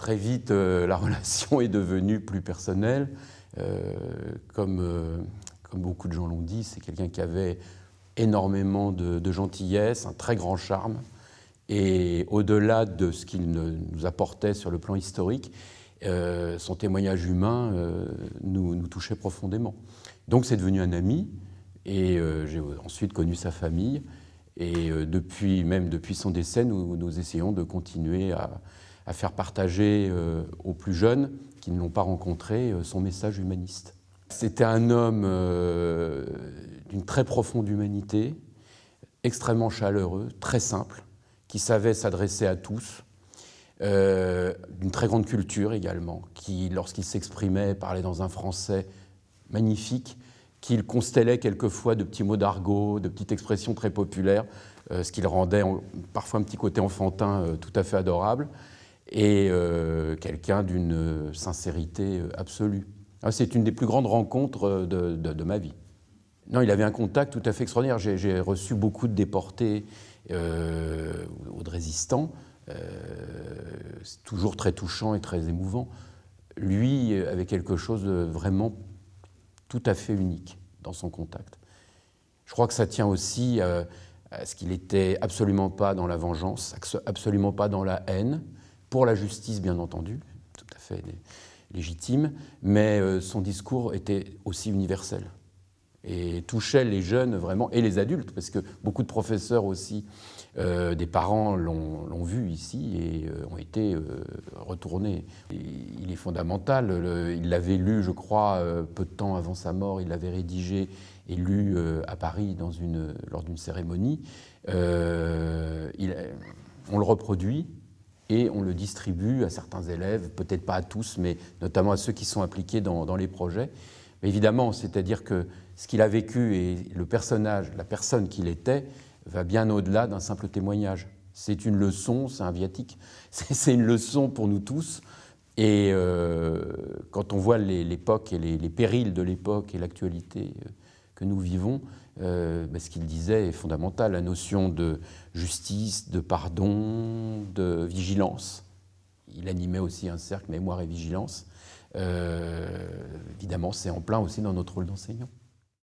Très vite, la relation est devenue plus personnelle. Comme beaucoup de gens l'ont dit, c'est quelqu'un qui avait énormément de gentillesse, un très grand charme. Et au-delà de ce qu'il nous apportait sur le plan historique, son témoignage humain nous touchait profondément. Donc c'est devenu un ami, et j'ai ensuite connu sa famille. Et depuis son décès, nous essayons de continuer à faire partager aux plus jeunes qui ne l'ont pas rencontré son message humaniste. C'était un homme d'une très profonde humanité, extrêmement chaleureux, très simple, qui savait s'adresser à tous, d'une très grande culture également, qui, lorsqu'il s'exprimait, parlait dans un français magnifique, qu'il constellait quelquefois de petits mots d'argot, de petites expressions très populaires, ce qui le rendait parfois un petit côté enfantin tout à fait adorable, et quelqu'un d'une sincérité absolue. C'est une des plus grandes rencontres de ma vie. Non, il avait un contact tout à fait extraordinaire. J'ai reçu beaucoup de déportés ou de résistants. C'est toujours très touchant et très émouvant. Lui avait quelque chose de vraiment tout à fait unique dans son contact. Je crois que ça tient aussi à ce qu'il n'était absolument pas dans la vengeance, absolument pas dans la haine, pour la justice bien entendu, tout à fait légitime, mais son discours était aussi universel et touchait les jeunes vraiment, et les adultes, parce que beaucoup de professeurs aussi, des parents l'ont vu ici et ont été retournés. Il est fondamental, il l'avait lu, je crois, peu de temps avant sa mort, il l'avait rédigé et lu à Paris lors d'une cérémonie. On le reproduit et on le distribue à certains élèves, peut-être pas à tous, mais notamment à ceux qui sont impliqués dans les projets. Mais évidemment, c'est-à-dire que ce qu'il a vécu et le personnage, la personne qu'il était, va bien au-delà d'un simple témoignage. C'est une leçon, c'est un viatique, c'est une leçon pour nous tous. Et quand on voit l'époque et les périls de l'époque et l'actualité que nous vivons, ce qu'il disait est fondamental, la notion de justice, de pardon, de vigilance. Il animait aussi un cercle mémoire et vigilance. Évidemment, c'est en plein aussi dans notre rôle d'enseignant.